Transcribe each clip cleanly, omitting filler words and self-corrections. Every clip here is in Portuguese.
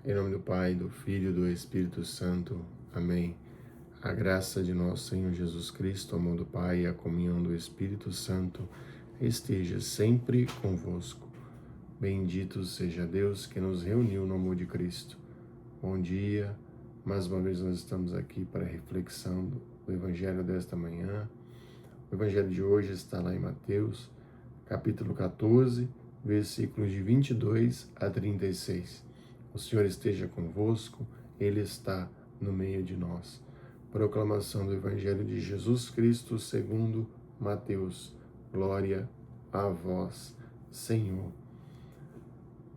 Em nome do Pai, do Filho e do Espírito Santo. Amém. A graça de nosso Senhor Jesus Cristo, o amor do Pai e a comunhão do Espírito Santo esteja sempre convosco. Bendito seja Deus que nos reuniu no amor de Cristo. Bom dia. Mais uma vez nós estamos aqui para a reflexão do Evangelho desta manhã. O Evangelho de hoje está lá em Mateus, capítulo 14, versículos de 22 a 36. O Senhor esteja convosco, Ele está no meio de nós. Proclamação do Evangelho de Jesus Cristo segundo Mateus. Glória a vós, Senhor.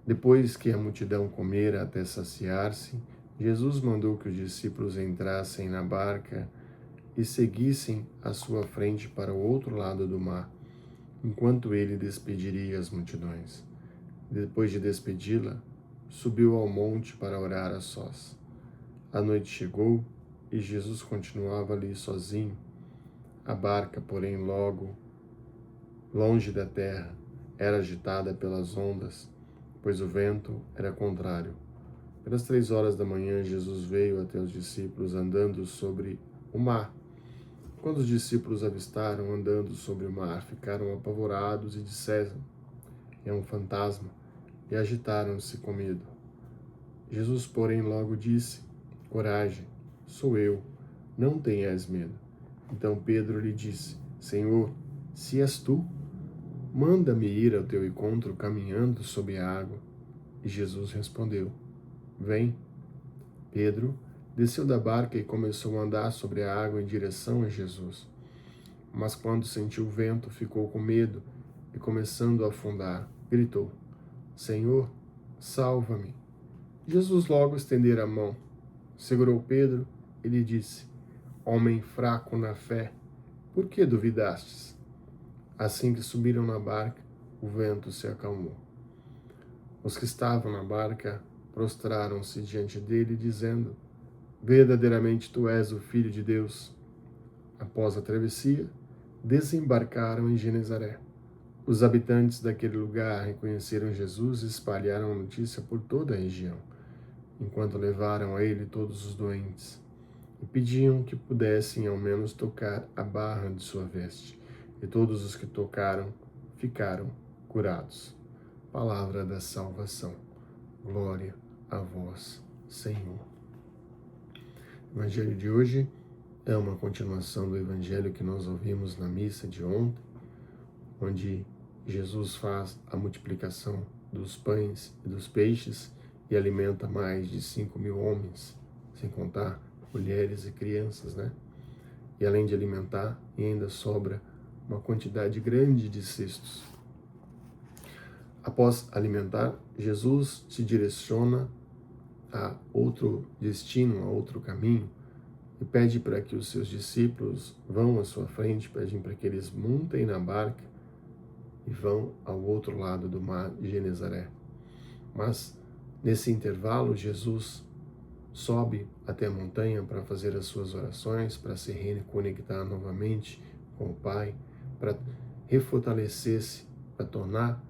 Depois que a multidão comera até saciar-se, Jesus mandou que os discípulos entrassem na barca e seguissem à sua frente para o outro lado do mar, enquanto ele despediria as multidões. Depois de despedi-la, subiu ao monte para orar a sós. A noite chegou e Jesus continuava ali sozinho. A barca, porém, logo longe da terra, era agitada pelas ondas, pois o vento era contrário. Pelas 3 horas da manhã, Jesus veio até os discípulos andando sobre o mar. Quando os discípulos avistaram andando sobre o mar, ficaram apavorados e disseram: "É um fantasma", e agitaram-se com medo. Jesus, porém, logo disse: "Coragem, sou eu, não tenhas medo." Então Pedro lhe disse: "Senhor, se és tu, manda-me ir ao teu encontro caminhando sobre a água." E Jesus respondeu: "Vem." Pedro desceu da barca e começou a andar sobre a água em direção a Jesus. Mas quando sentiu o vento, ficou com medo e, começando a afundar, gritou: "Senhor, salva-me." Jesus logo estendera a mão, segurou Pedro e lhe disse: "Homem fraco na fé, por que duvidastes?" Assim que subiram na barca, o vento se acalmou. Os que estavam na barca prostraram-se diante dele, dizendo: "Verdadeiramente tu és o Filho de Deus." Após a travessia, desembarcaram em Genezaré. Os habitantes daquele lugar reconheceram Jesus e espalharam a notícia por toda a região, enquanto levaram a ele todos os doentes, e pediam que pudessem ao menos tocar a barra de sua veste. E todos os que tocaram ficaram curados. Palavra da salvação. Glória a vós, Senhor. O Evangelho de hoje é uma continuação do Evangelho que nós ouvimos na missa de ontem, onde Jesus faz a multiplicação dos pães e dos peixes e alimenta mais de 5.000 homens, sem contar mulheres e crianças, né? E além de alimentar, ainda sobra uma quantidade grande de cestos. Após alimentar, Jesus se direciona a outro destino, a outro caminho, e pede para que os seus discípulos vão à sua frente, pedem para que eles montem na barca e vão ao outro lado do mar de Genezaré. Mas, nesse intervalo, Jesus sobe até a montanha para fazer as suas orações, para se reconectar novamente com o Pai, para refortalecer-se, para tornar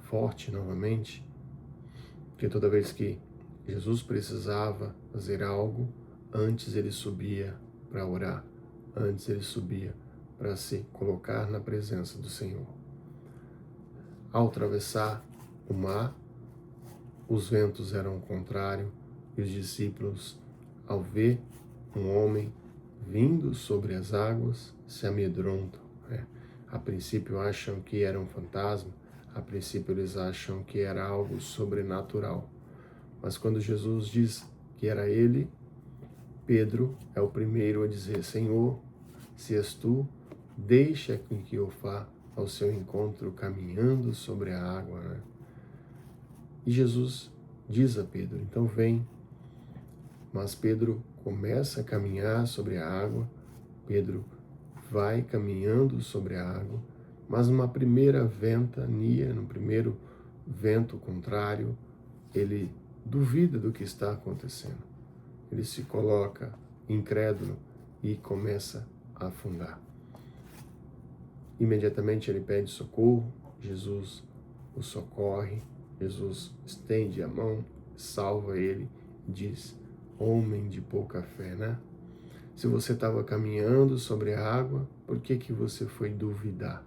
forte novamente, porque toda vez que Jesus precisava fazer algo, antes ele subia para orar, antes ele subia para se colocar na presença do Senhor. Ao atravessar o mar, os ventos eram contrários e os discípulos, ao ver um homem vindo sobre as águas, se amedrontam. A princípio acham que era um fantasma, a princípio eles acham que era algo sobrenatural. Mas quando Jesus diz que era ele, Pedro é o primeiro a dizer: "Senhor, se és tu, deixa que eu vá ao seu encontro caminhando sobre a água." Né? E Jesus diz a Pedro: "Então vem." Mas Pedro começa a caminhar sobre a água, Pedro vai caminhando sobre a água, mas numa primeira ventania, no primeiro vento contrário, ele duvida do que está acontecendo. Ele se coloca incrédulo e começa a afundar. Imediatamente ele pede socorro, Jesus o socorre, Jesus estende a mão, salva ele diz: homem de pouca fé, né? Se você estava caminhando sobre a água, por que que você foi duvidar?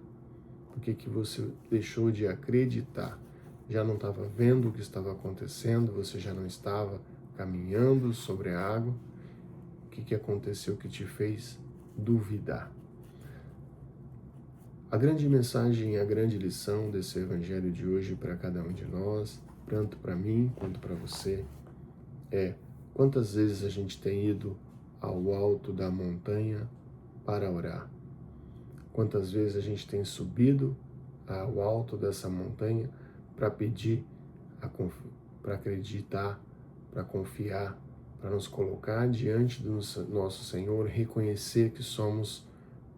Por que que você deixou de acreditar? Já não estava vendo o que estava acontecendo, você já não estava caminhando sobre a água. O que que aconteceu que te fez duvidar? A grande mensagem, a grande lição desse evangelho de hoje para cada um de nós, tanto para mim quanto para você, é: quantas vezes a gente tem ido ao alto da montanha para orar? Quantas vezes a gente tem subido ao alto dessa montanha para pedir, para acreditar, para confiar, para nos colocar diante do nosso Senhor, reconhecer que somos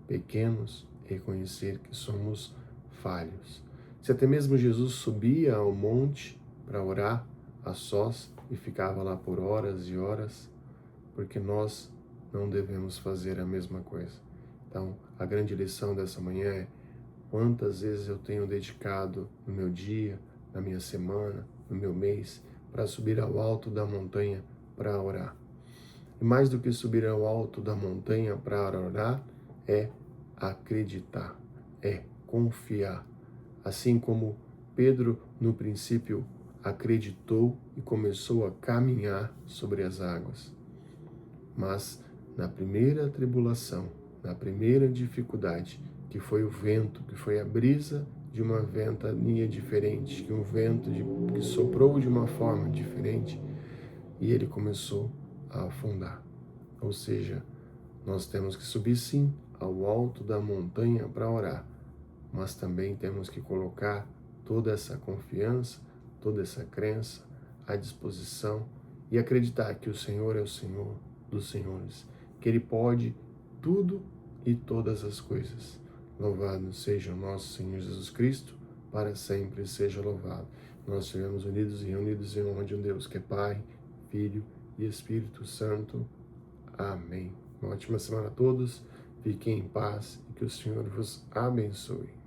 pequenos, reconhecer que somos falhos. Se até mesmo Jesus subia ao monte para orar a sós e ficava lá por horas e horas, porque nós não devemos fazer a mesma coisa. Então, a grande lição dessa manhã é: quantas vezes eu tenho dedicado no meu dia, na minha semana, no meu mês, para subir ao alto da montanha para orar. E mais do que subir ao alto da montanha para orar, é acreditar, é confiar. Assim como Pedro, no princípio, acreditou e começou a caminhar sobre as águas. Mas na primeira tribulação, na primeira dificuldade, que foi o vento, que foi a brisa de uma ventania diferente, que um vento que soprou de uma forma diferente, e ele começou a afundar. Ou seja, nós temos que subir sim ao alto da montanha para orar, mas também temos que colocar toda essa confiança, toda essa crença à disposição e acreditar que o Senhor é o Senhor dos senhores, que Ele pode tudo e todas as coisas. Louvado seja o nosso Senhor Jesus Cristo, para sempre seja louvado. Nós estivemos unidos e reunidos em nome de um Deus que é Pai, Filho e Espírito Santo. Amém. Uma ótima semana a todos, fiquem em paz e que o Senhor vos abençoe.